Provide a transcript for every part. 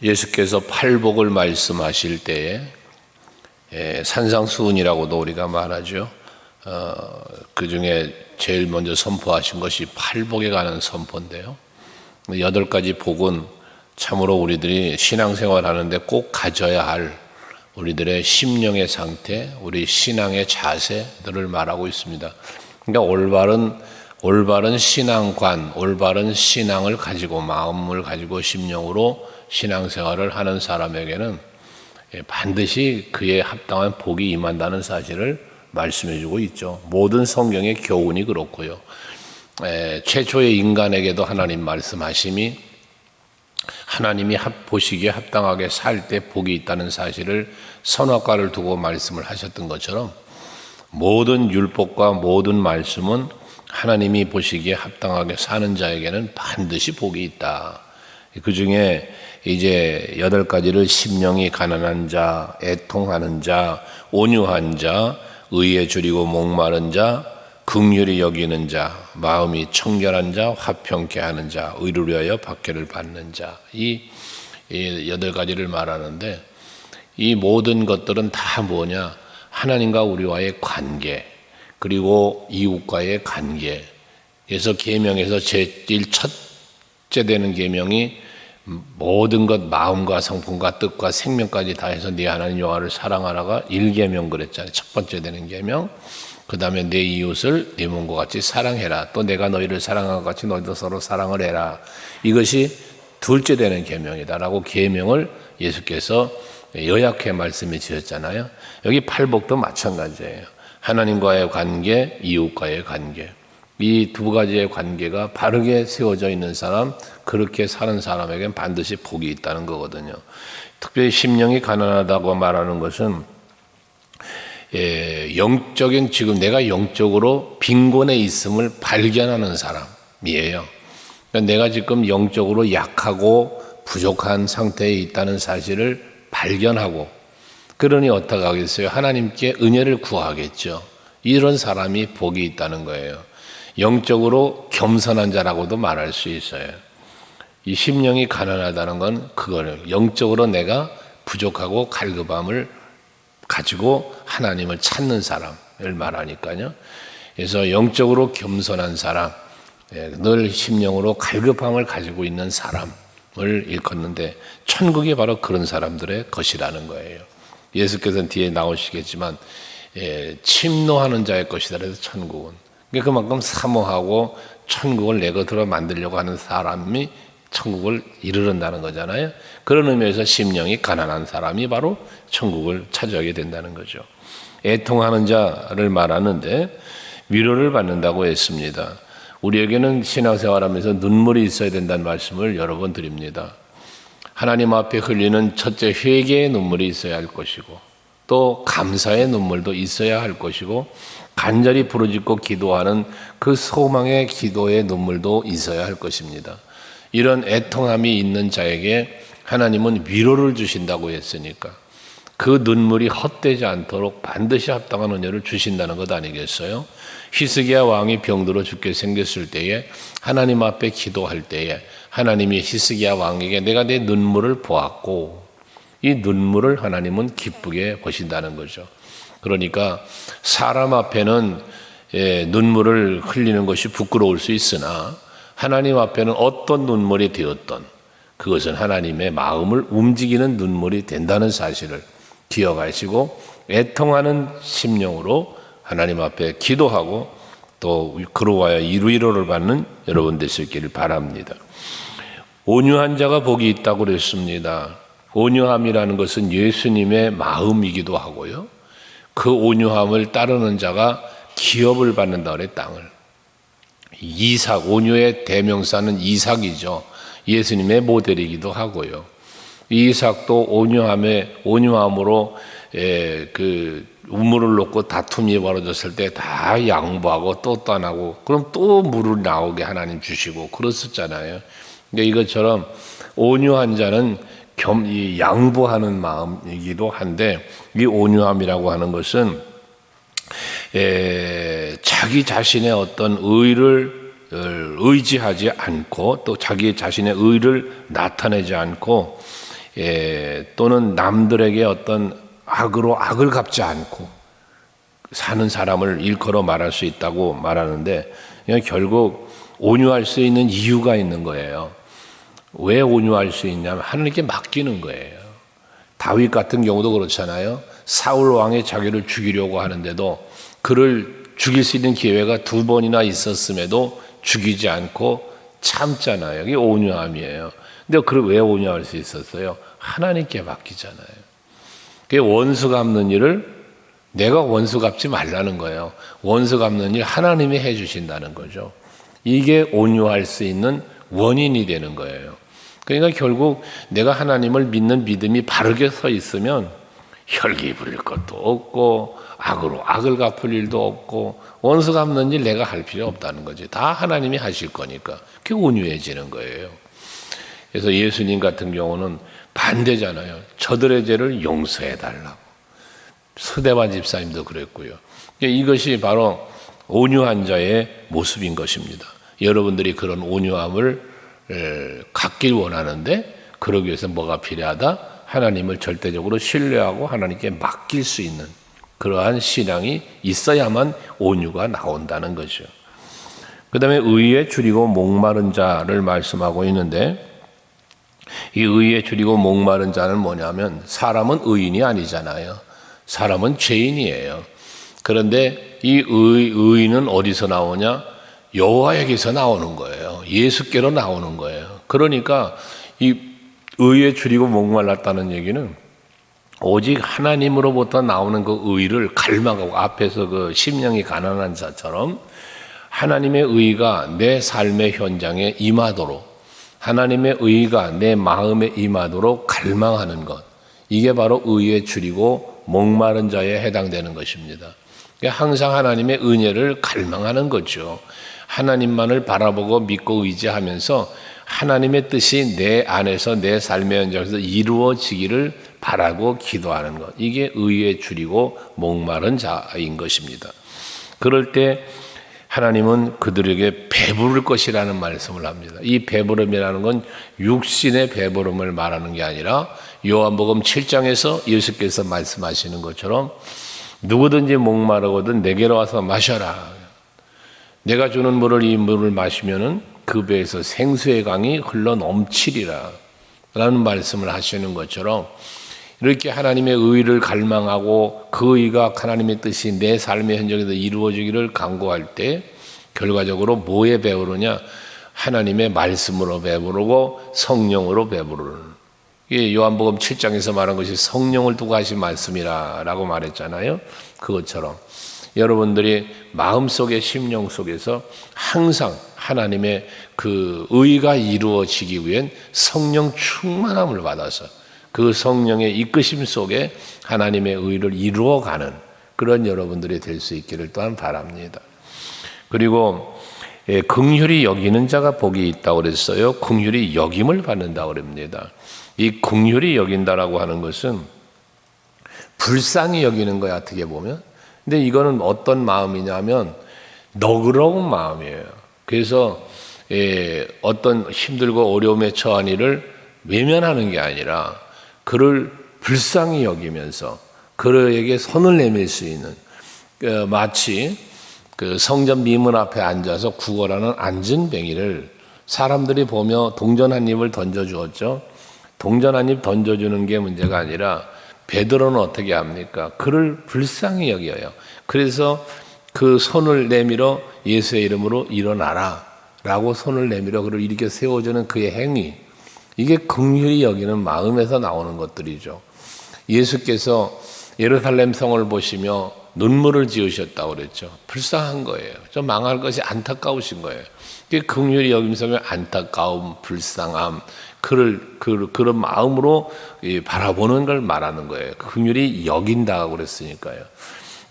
예수께서 팔복을 말씀하실 때에 산상수훈이라고도 우리가 말하죠. 그 중에 제일 먼저 선포하신 것이 팔복에 관한 선포인데요. 8가지 복은 참으로 우리들이 신앙생활 하는데 꼭 가져야 할 우리들의 심령의 상태, 우리 신앙의 자세들을 말하고 있습니다. 그러니까 올바른 신앙관, 올바른 신앙을 가지고 마음을 가지고 심령으로 신앙생활을 하는 사람에게는 반드시 그에 합당한 복이 임한다는 사실을 말씀해 주고 있죠. 모든 성경의 교훈이 그렇고요. 최초의 인간에게도 하나님 말씀하심이 하나님이 보시기에 합당하게 살 때 복이 있다는 사실을 선악과를 두고 말씀을 하셨던 것처럼 모든 율법과 모든 말씀은 하나님이 보시기에 합당하게 사는 자에게는 반드시 복이 있다. 그 중에 이제 8가지를 심령이 가난한 자, 애통하는 자, 온유한 자, 의에 줄이고 목마른 자, 긍휼히 여기는 자, 마음이 청결한 자, 화평케 하는 자, 의를 위하여 박해를 받는 자, 이 8가지를 말하는데 이 모든 것들은 다 뭐냐? 하나님과 우리와의 관계, 그리고 이웃과의 관계. 그래서 계명에서 제일 첫째 되는 계명이 모든 것 마음과 성품과 뜻과 생명까지 다해서 네 하나님 여호와를 사랑하라가 1계명 그랬잖아요. 첫 번째 되는 계명. 그 다음에 내 이웃을 네 몸과 같이 사랑해라. 또 내가 너희를 사랑한 것 같이 너희도 서로 사랑을 해라. 이것이 둘째 되는 계명이다라고 계명을 예수께서 요약해 말씀해 주셨잖아요. 여기 팔복도 마찬가지예요. 하나님과의 관계, 이웃과의 관계. 이 2가지의 관계가 바르게 세워져 있는 사람, 그렇게 사는 사람에게는 반드시 복이 있다는 거거든요. 특별히 심령이 가난하다고 말하는 것은 영적인, 지금 내가 영적으로 빈곤에 있음을 발견하는 사람이에요. 그러니까 내가 지금 영적으로 약하고 부족한 상태에 있다는 사실을 발견하고, 그러니 어떻게 하겠어요? 하나님께 은혜를 구하겠죠. 이런 사람이 복이 있다는 거예요. 영적으로 겸손한 자라고도 말할 수 있어요. 이 심령이 가난하다는 건 그거예요. 영적으로 내가 부족하고 갈급함을 가지고 하나님을 찾는 사람을 말하니까요. 그래서 영적으로 겸손한 사람, 늘 심령으로 갈급함을 가지고 있는 사람을 일컫는데 천국이 바로 그런 사람들의 것이라는 거예요. 예수께서는 뒤에 나오시겠지만 침노하는 자의 것이다 그래서 천국은. 그만큼 사모하고 천국을 내 것으로 만들려고 하는 사람이 천국을 이르른다는 거잖아요. 그런 의미에서 심령이 가난한 사람이 바로 천국을 차지하게 된다는 거죠. 애통하는 자를 말하는데 위로를 받는다고 했습니다. 우리에게는 신앙생활하면서 눈물이 있어야 된다는 말씀을 여러 번 드립니다. 하나님 앞에 흘리는 첫째 회개의 눈물이 있어야 할 것이고, 또 감사의 눈물도 있어야 할 것이고, 간절히 부르짖고 기도하는 그 소망의 기도의 눈물도 있어야 할 것입니다. 이런 애통함이 있는 자에게 하나님은 위로를 주신다고 했으니까 그 눈물이 헛되지 않도록 반드시 합당한 은혜를 주신다는 것 아니겠어요? 히스기야 왕이 병들어 죽게 생겼을 때에 하나님 앞에 기도할 때에 하나님이 히스기야 왕에게 내가 내 눈물을 보았고, 이 눈물을 하나님은 기쁘게 보신다는 거죠. 그러니까 사람 앞에는 눈물을 흘리는 것이 부끄러울 수 있으나 하나님 앞에는 어떤 눈물이 되었던 그것은 하나님의 마음을 움직이는 눈물이 된다는 사실을 기억하시고 애통하는 심령으로 하나님 앞에 기도하고 또 그로하여 위로를 받는 여러분 되시기를 바랍니다. 온유한 자가 복이 있다고 그랬습니다. 온유함이라는 것은 예수님의 마음이기도 하고요. 그 온유함을 따르는 자가 기업을 받는다 그래. 땅을. 이삭, 온유의 대명사는 이삭이죠. 예수님의 모델이기도 하고요. 이삭도 온유함으로 그 우물을 놓고 다툼이 벌어졌을 때 다 양보하고 또 떠나고, 그럼 또 물을 나오게 하나님 주시고 그랬었잖아요. 그러니까 이것처럼 온유한 자는 양보하는 마음이기도 한데, 이 온유함이라고 하는 것은 자기 자신의 어떤 의를 의지하지 않고 또 자기 자신의 의를 나타내지 않고 또는 남들에게 어떤 악으로 악을 갚지 않고 사는 사람을 일컬어 말할 수 있다고 말하는데, 결국 온유할 수 있는 이유가 있는 거예요. 왜 온유할 수 있냐면 하나님께 맡기는 거예요. 다윗 같은 경우도 그렇잖아요. 사울 왕이 자기를 죽이려고 하는데도 그를 죽일 수 있는 기회가 2번이나 있었음에도 죽이지 않고 참잖아요. 이게 온유함이에요. 근데 그걸 왜 온유할 수 있었어요? 하나님께 맡기잖아요. 그게 원수 갚는 일을 내가 원수 갚지 말라는 거예요. 원수 갚는 일 하나님이 해 주신다는 거죠. 이게 온유할 수 있는 원인이 되는 거예요. 그러니까 결국 내가 하나님을 믿는 믿음이 바르게 서 있으면 혈기 부릴 것도 없고 악으로 악을 갚을 일도 없고 원수 갚는 일 내가 할 필요 없다는 거지. 다 하나님이 하실 거니까 그게 온유해지는 거예요. 그래서 예수님 같은 경우는 반대잖아요. 저들의 죄를 용서해 달라고. 스데반 집사님도 그랬고요. 이것이 바로 온유한 자의 모습인 것입니다. 여러분들이 그런 온유함을 갖길 원하는데 그러기 위해서 뭐가 필요하다? 하나님을 절대적으로 신뢰하고 하나님께 맡길 수 있는 그러한 신앙이 있어야만 온유가 나온다는 거죠. 그 다음에 의에 줄이고 목마른 자를 말씀하고 있는데, 이 의에 줄이고 목마른 자는 뭐냐면 사람은 의인이 아니잖아요. 사람은 죄인이에요. 그런데 이 의인은 어디서 나오냐? 여호와에게서 나오는 거예요. 예수께로 나오는 거예요. 그러니까 이 의에 줄이고 목말랐다는 얘기는 오직 하나님으로부터 나오는 그 의를 갈망하고, 앞에서 그 심령이 가난한 자처럼 하나님의 의가 내 삶의 현장에 임하도록, 하나님의 의가 내 마음에 임하도록 갈망하는 것, 이게 바로 의에 줄이고 목마른 자에 해당되는 것입니다. 항상 하나님의 은혜를 갈망하는 거죠. 하나님만을 바라보고 믿고 의지하면서 하나님의 뜻이 내 안에서 내 삶의 현장에서 이루어지기를 바라고 기도하는 것, 이게 의에 줄이고 목마른 자인 것입니다. 그럴 때 하나님은 그들에게 배부를 것이라는 말씀을 합니다. 이 배부름이라는 건 육신의 배부름을 말하는 게 아니라 요한복음 7장에서 예수께서 말씀하시는 것처럼 누구든지 목마르거든 내게로 와서 마셔라. 내가 주는 물을, 이 물을 마시면은 그 배에서 생수의 강이 흘러 넘치리라 라는 말씀을 하시는 것처럼, 이렇게 하나님의 의를 갈망하고 그 의가 하나님의 뜻이 내 삶의 현장에서 이루어지기를 간구할 때 결과적으로 뭐에 배부르냐? 하나님의 말씀으로 배부르고 성령으로 배부르는. 이게 요한복음 7장에서 말한 것이 성령을 두고 하신 말씀이라고 말했잖아요. 그것처럼 여러분들이 마음속에, 심령 속에서 항상 하나님의 그 의가 이루어지기 위한 성령 충만함을 받아서 그 성령의 이끄심 속에 하나님의 의를 이루어가는 그런 여러분들이 될 수 있기를 또한 바랍니다. 그리고 긍휼히 여기는 자가 복이 있다고 그랬어요. 긍휼히 여김을 받는다고 그럽니다. 이 긍휼히 여긴다라고 하는 것은 불쌍히 여기는 거야, 어떻게 보면. 근데 이거는 어떤 마음이냐면 너그러운 마음이에요. 그래서 어떤 힘들고 어려움에 처한 이를 외면하는 게 아니라 그를 불쌍히 여기면서 그에게 손을 내밀 수 있는, 마치 그 성전 미문 앞에 앉아서 구걸하는 안진뱅이를 사람들이 보며 동전 한 입을 던져주었죠. 동전 한 입 던져주는 게 문제가 아니라 베드로는 어떻게 합니까? 그를 불쌍히 여겨요. 그래서 그 손을 내밀어 예수의 이름으로 일어나라 라고 손을 내밀어 그를 일으켜 세워주는 그의 행위, 이게 긍휼히 여기는 마음에서 나오는 것들이죠. 예수께서 예루살렘 성을 보시며 눈물을 지으셨다고 그랬죠. 불쌍한 거예요. 좀 망할 것이 안타까우신 거예요. 그게 긍휼히 여김성의 안타까움, 불쌍함, 그런 마음으로 바라보는 걸 말하는 거예요. 긍휼히 여긴다고 그랬으니까요.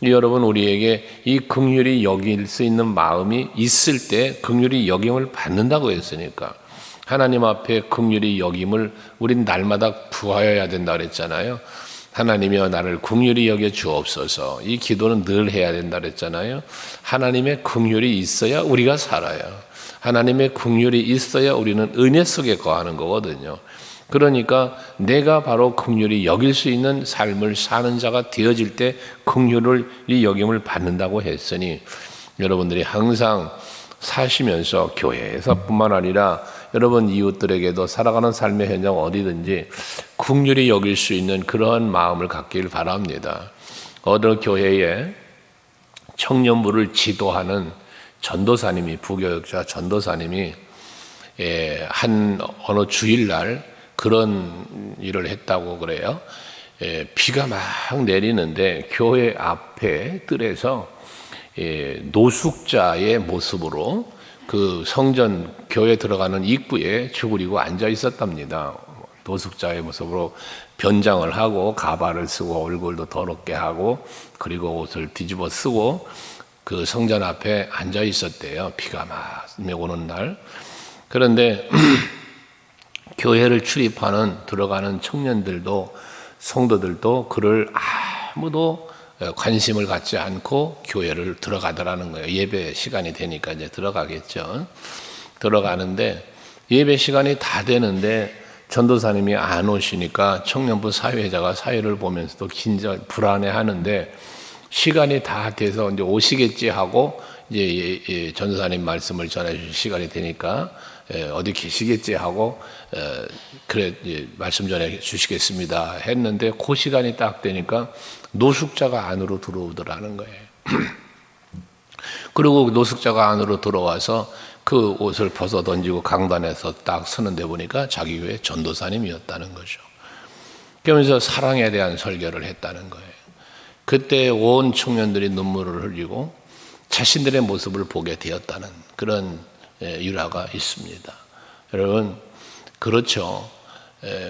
여러분, 우리에게 이 긍휼히 여길 수 있는 마음이 있을 때 긍휼히 여김을 받는다고 했으니까 하나님 앞에 긍휼히 여김을 우린 날마다 구하여야 된다 그랬잖아요. 하나님이여 나를 긍휼히 여겨 주옵소서. 이 기도는 늘 해야 된다 그랬잖아요. 하나님의 긍휼이 있어야 우리가 살아요. 하나님의 긍휼이 있어야 우리는 은혜 속에 거하는 거거든요. 그러니까 내가 바로 긍휼히 여길 수 있는 삶을 사는 자가 되어질 때 긍휼히 여김을 받는다고 했으니, 여러분들이 항상 사시면서 교회에서뿐만 아니라 여러분 이웃들에게도 살아가는 삶의 현장 어디든지 긍휼히 여길 수 있는 그런 마음을 갖길 바랍니다. 어느 교회에 청년부를 지도하는 전도사님이, 부교육자 전도사님이 한 어느 주일날 그런 일을 했다고 그래요. 비가 막 내리는데 교회 앞에 뜰에서 노숙자의 모습으로 그 성전 교회 들어가는 입구에 쭈그리고 앉아 있었답니다. 노숙자의 모습으로 변장을 하고 가발을 쓰고 얼굴도 더럽게 하고 그리고 옷을 뒤집어 쓰고 그 성전 앞에 앉아 있었대요. 비가 막 오는 날. 그런데 교회를 출입하는 들어가는 청년들도 성도들도 그를 아무도 관심을 갖지 않고 교회를 들어가더라는 거예요. 예배 시간이 되니까 이제 들어가겠죠. 들어가는데 예배 시간이 다 되는데 전도사님이 안 오시니까 청년부 사회자가 사회를 보면서도 긴장 불안해하는데 시간이 다 돼서 이제 오시겠지 하고 이제 전도사님 말씀을 전해주실 시간이 되니까 어디 계시겠지 하고 그래 말씀 전해 주시겠습니다 했는데 그 시간이 딱 되니까 노숙자가 안으로 들어오더라는 거예요. 그리고 노숙자가 안으로 들어와서 그 옷을 벗어 던지고 강단에서 딱 서는데 보니까 자기 교회 전도사님이었다는 거죠. 그러면서 사랑에 대한 설교를 했다는 거예요. 그때 온 청년들이 눈물을 흘리고 자신들의 모습을 보게 되었다는 그런 일화가 있습니다. 여러분, 그렇죠.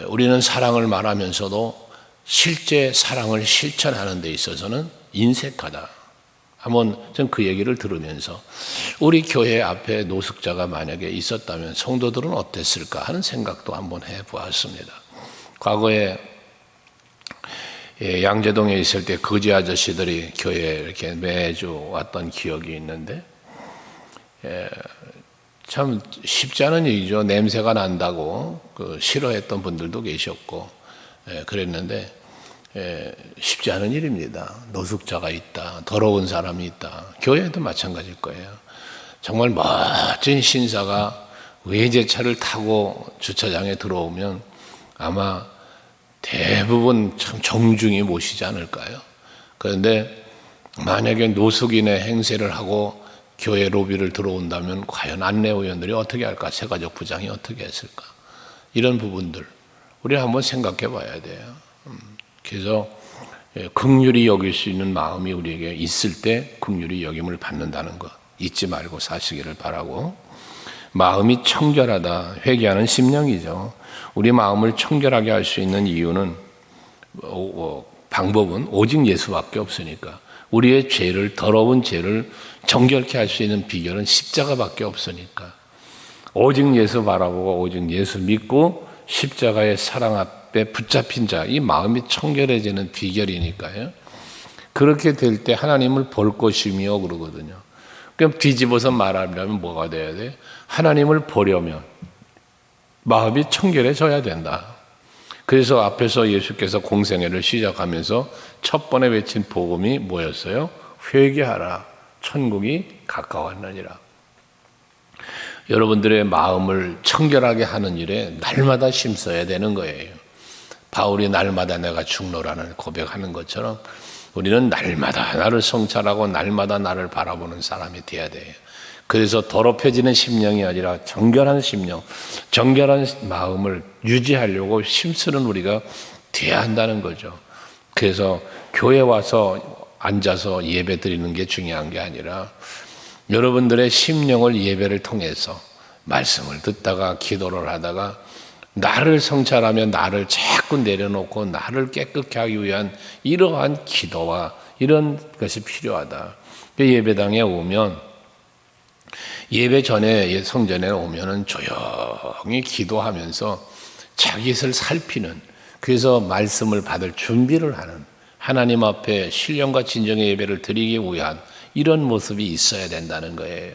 우리는 사랑을 말하면서도 실제 사랑을 실천하는 데 있어서는 인색하다. 한번 전 그 얘기를 들으면서 우리 교회 앞에 노숙자가 만약에 있었다면 성도들은 어땠을까 하는 생각도 한번 해보았습니다. 과거에 양재동에 있을 때 거지 아저씨들이 교회에 이렇게 매주 왔던 기억이 있는데 참 쉽지 않은 일이죠. 냄새가 난다고 싫어했던 분들도 계셨고 그랬는데 쉽지 않은 일입니다. 노숙자가 있다, 더러운 사람이 있다. 교회도 마찬가지일 거예요. 정말 멋진 신사가 외제차를 타고 주차장에 들어오면 아마 대부분 참 정중히 모시지 않을까요? 그런데 만약에 노숙인의 행세를 하고 교회 로비를 들어온다면 과연 안내위원들이 어떻게 할까? 세가족 부장이 어떻게 했을까? 이런 부분들 우리 한번 생각해 봐야 돼요. 그래서 긍휼히 여길 수 있는 마음이 우리에게 있을 때 긍휼히 여김을 받는다는 것 잊지 말고 사시기를 바라고, 마음이 청결하다, 회개하는 심령이죠. 우리 마음을 청결하게 할 수 있는 이유는 방법은 오직 예수밖에 없으니까, 우리의 죄를, 더러운 죄를 정결케 할 수 있는 비결은 십자가밖에 없으니까 오직 예수 바라보고 오직 예수 믿고 십자가의 사랑 앞에 붙잡힌 자, 이 마음이 청결해지는 비결이니까요. 그렇게 될 때 하나님을 볼 것이며 그러거든요. 그럼 뒤집어서 말하려면 뭐가 돼야 돼? 하나님을 보려면 마음이 청결해져야 된다. 그래서 앞에서 예수께서 공생애를 시작하면서 첫 번에 외친 복음이 뭐였어요? 회개하라, 천국이 가까웠느니라. 여러분들의 마음을 청결하게 하는 일에 날마다 힘써야 되는 거예요. 바울이 날마다 내가 죽노라는 고백하는 것처럼 우리는 날마다 나를 성찰하고 날마다 나를 바라보는 사람이 되어야 돼요. 그래서 더럽혀지는 심령이 아니라 정결한 심령, 정결한 마음을 유지하려고 힘쓰는 우리가 돼야 한다는 거죠. 그래서 교회 와서 앉아서 예배 드리는 게 중요한 게 아니라 여러분들의 심령을 예배를 통해서 말씀을 듣다가 기도를 하다가 나를 성찰하며 나를 자꾸 내려놓고 나를 깨끗게 하기 위한 이러한 기도와 이런 것이 필요하다. 예배당에 오면 예배 전에 성전에 오면은 조용히 기도하면서 자기를 살피는, 그래서 말씀을 받을 준비를 하는, 하나님 앞에 신령과 진정의 예배를 드리기 위한 이런 모습이 있어야 된다는 거예요.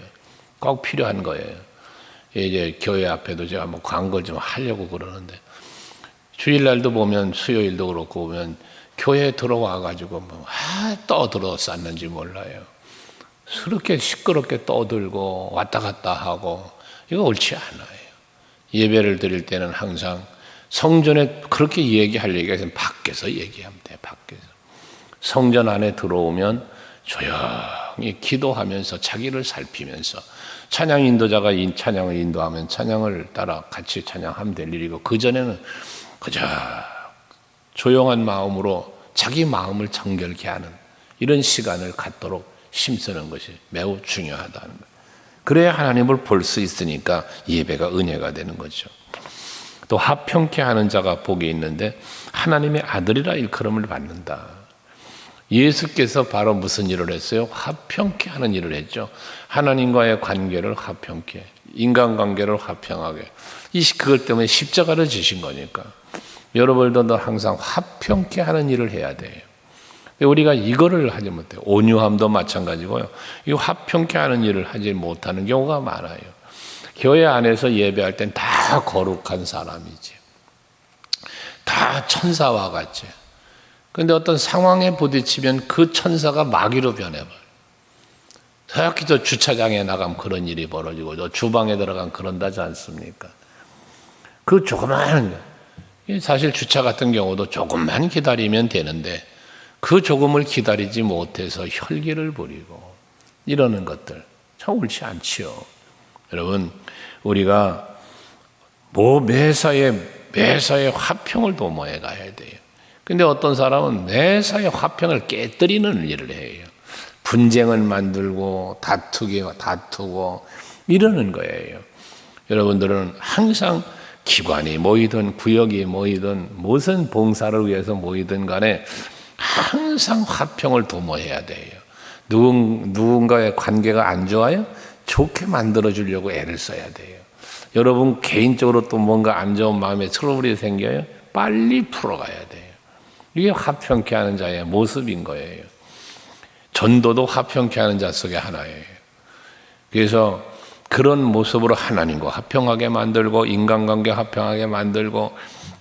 꼭 필요한 거예요. 이제 교회 앞에도 제가 뭐 광고 좀 하려고 그러는데 주일날도 보면 수요일도 그렇고 보면 교회에 들어와 가지고 떠들어 쌌는지 몰라요. 그렇게 시끄럽게 떠들고 왔다 갔다 하고 이거 옳지 않아요. 예배를 드릴 때는 항상 성전에 그렇게 얘기할 얘기가 있으면 밖에서 얘기하면 돼요. 밖에서. 성전 안에 들어오면 조용히 기도하면서 자기를 살피면서 찬양 인도자가 찬양을 인도하면 찬양을 따라 같이 찬양하면 될 일이고, 그전에는 그저 조용한 마음으로 자기 마음을 정결케 하는 이런 시간을 갖도록 힘쓰는 것이 매우 중요하다는 거예요. 그래야 하나님을 볼 수 있으니까 예배가 은혜가 되는 거죠. 또 화평케 하는 자가 복이 있는데 하나님의 아들이라 일컬음을 받는다. 예수께서 바로 무슨 일을 했어요? 화평케 하는 일을 했죠. 하나님과의 관계를 화평케, 인간관계를 화평하게. 그것 때문에 십자가를 지신 거니까. 여러분들도 항상 화평케 하는 일을 해야 돼요. 우리가 이거를 하지 못해요. 온유함도 마찬가지고요. 이 화평케 하는 일을 하지 못하는 경우가 많아요. 교회 안에서 예배할 땐 다 거룩한 사람이지. 다 천사와 같이. 그런데 어떤 상황에 부딪히면 그 천사가 마귀로 변해버려요. 특히 저 주차장에 나가면 그런 일이 벌어지고, 저 주방에 들어가면 그런다지 않습니까? 그 조그마한 거. 사실 주차 같은 경우도 조금만 기다리면 되는데, 그 조금을 기다리지 못해서 혈기를 부리고 이러는 것들 참 옳지 않지요. 여러분, 우리가 매사에 화평을 도모해 가야 돼요. 근데 어떤 사람은 매사에 화평을 깨뜨리는 일을 해요. 분쟁을 만들고 다투고 이러는 거예요. 여러분들은 항상 기관이 모이든 구역이 모이든 무슨 봉사를 위해서 모이든 간에 항상 화평을 도모해야 돼요. 누군가의 관계가 안 좋아요? 좋게 만들어주려고 애를 써야 돼요. 여러분 개인적으로 또 뭔가 안 좋은 마음에 트러블이 생겨요? 빨리 풀어가야 돼요. 이게 화평케 하는 자의 모습인 거예요. 전도도 화평케 하는 자 속에 하나예요. 그래서 그런 모습으로 하나님과 화평하게 만들고 인간관계 화평하게 만들고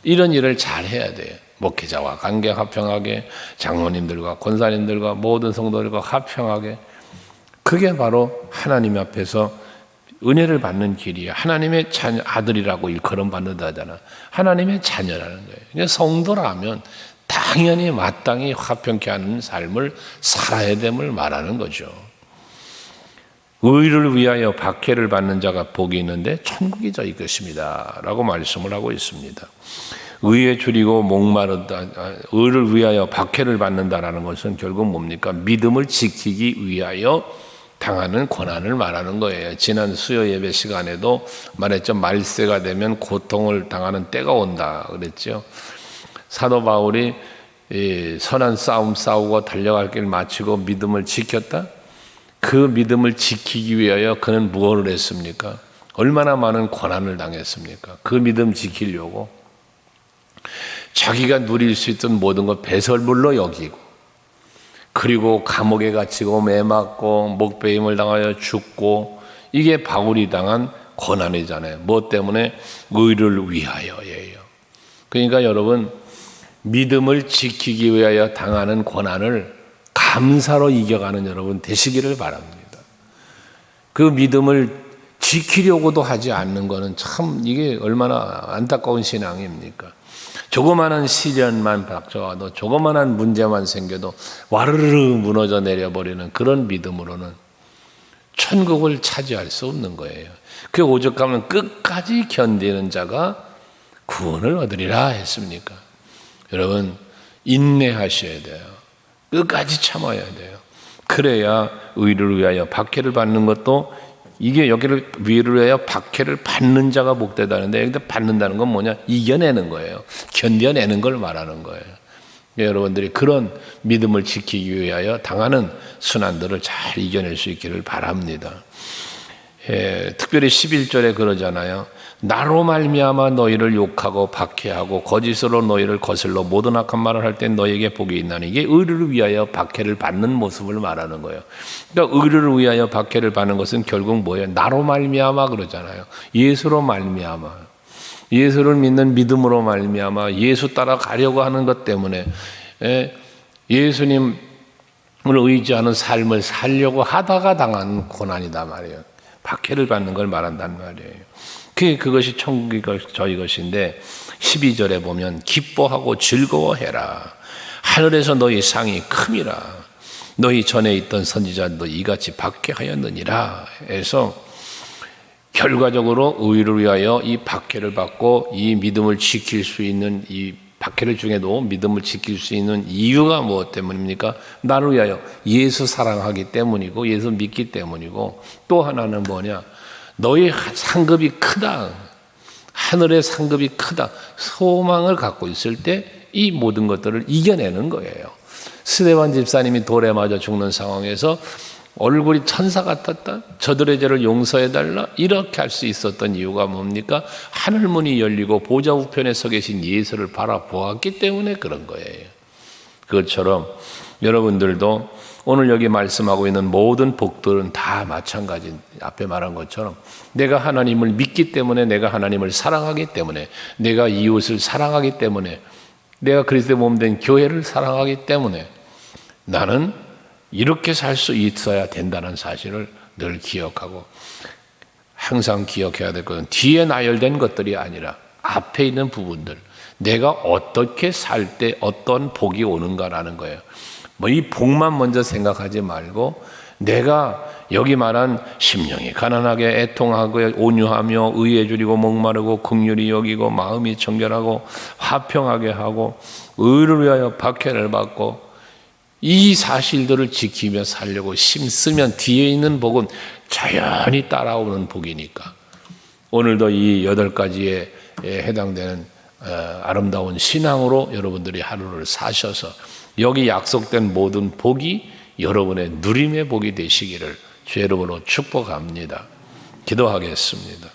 이런 일을 잘 해야 돼요. 목회자와 관계 화평하게, 장로님들과 권사님들과 모든 성도들과 화평하게. 그게 바로 하나님 앞에서 은혜를 받는 길이에요. 하나님의 자녀, 아들이라고 일컬음 받는다잖아. 하나님의 자녀라는 거예요. 그러니까 성도라면 당연히 마땅히 화평케 하는 삶을 살아야 됨을 말하는 거죠. 의를 위하여 박해를 받는 자가 복이 있는데 천국이 저희 것입니다 라고 말씀을 하고 있습니다. 의에 줄이고 목마르다, 의를 위하여 박해를 받는다라는 것은 결국 뭡니까? 믿음을 지키기 위하여 당하는 고난을 말하는 거예요. 지난 수요 예배 시간에도 말했죠. 말세가 되면 고통을 당하는 때가 온다 그랬죠. 사도 바울이 선한 싸움 싸우고 달려갈 길 마치고 믿음을 지켰다. 그 믿음을 지키기 위하여 그는 무엇을 했습니까? 얼마나 많은 고난을 당했습니까? 그 믿음 지키려고 자기가 누릴 수 있던 모든 것 배설물로 여기고, 그리고 감옥에 갇히고 매맞고 목배임을 당하여 죽고, 이게 바울이 당한 고난이잖아요. 뭐 때문에? 의를 위하여예요. 그러니까 여러분, 믿음을 지키기 위하여 당하는 고난을 감사로 이겨가는 여러분 되시기를 바랍니다. 그 믿음을 지키려고도 하지 않는 것은 참 이게 얼마나 안타까운 신앙입니까? 조그마한 시련만 닥쳐와도, 조그마한 문제만 생겨도 와르르 무너져 내려버리는 그런 믿음으로는 천국을 차지할 수 없는 거예요. 그 오죽하면 끝까지 견디는 자가 구원을 얻으리라 했습니까? 여러분, 인내하셔야 돼요. 끝까지 참아야 돼요. 그래야 의를 위하여 박해를 받는 것도, 이게 여기를 위를 위하여 박해를 받는 자가 복되다는데, 여기다 받는다는 건 뭐냐? 이겨내는 거예요. 견뎌내는 걸 말하는 거예요. 여러분들이 그런 믿음을 지키기 위하여 당하는 순환들을 잘 이겨낼 수 있기를 바랍니다. 특별히 11절에 그러잖아요. 나로 말미암아 너희를 욕하고 박해하고 거짓으로 너희를 거슬러 모든 악한 말을 할 때 너희에게 복이 있나니, 이게 의를 위하여 박해를 받는 모습을 말하는 거예요. 그러니까 의를 위하여 박해를 받는 것은 결국 뭐예요? 나로 말미암아 그러잖아요. 예수로 말미암아. 예수를 믿는 믿음으로 말미암아 예수 따라가려고 하는 것 때문에 예수님을 의지하는 삶을 살려고 하다가 당한 고난이다 말이에요. 박해를 받는 걸 말한단 말이에요. 그것이 천국이 저희 것인데 12절에 보면 기뻐하고 즐거워해라. 하늘에서 너희 상이 큼이라. 너희 전에 있던 선지자도 이같이 박해하였느니라 해서 결과적으로 의를 위하여 이 박해를 받고 이 믿음을 지킬 수 있는 이 박해를 중에도 믿음을 지킬 수 있는 이유가 무엇 때문입니까? 나를 위하여 예수 사랑하기 때문이고 예수 믿기 때문이고 또 하나는 뭐냐? 너희 상급이 크다. 하늘의 상급이 크다. 소망을 갖고 있을 때 이 모든 것들을 이겨내는 거예요. 스데반 집사님이 돌에 맞아 죽는 상황에서 얼굴이 천사 같았다. 저들의 죄를 용서해달라. 이렇게 할 수 있었던 이유가 뭡니까? 하늘문이 열리고 보좌 우편에 서 계신 예수를 바라보았기 때문에 그런 거예요. 그것처럼 여러분들도 오늘 여기 말씀하고 있는 모든 복들은 다 마찬가지. 앞에 말한 것처럼 내가 하나님을 믿기 때문에, 내가 하나님을 사랑하기 때문에, 내가 이웃을 사랑하기 때문에, 내가 그리스도의 몸된 교회를 사랑하기 때문에 나는 이렇게 살 수 있어야 된다는 사실을 늘 기억하고 항상 기억해야 될 것은 뒤에 나열된 것들이 아니라 앞에 있는 부분들, 내가 어떻게 살 때 어떤 복이 오는가라는 거예요. 뭐 이 복만 먼저 생각하지 말고 내가 여기 말한 심령이 가난하게 애통하고 온유하며 의에 줄이고 목마르고 긍휼히 여기고 마음이 정결하고 화평하게 하고 의를 위하여 박해를 받고 이 사실들을 지키며 살려고 힘쓰면 뒤에 있는 복은 자연히 따라오는 복이니까 오늘도 이 8가지에 해당되는 아름다운 신앙으로 여러분들이 하루를 사셔서 여기 약속된 모든 복이 여러분의 누림의 복이 되시기를 주 이름으로 축복합니다. 기도하겠습니다.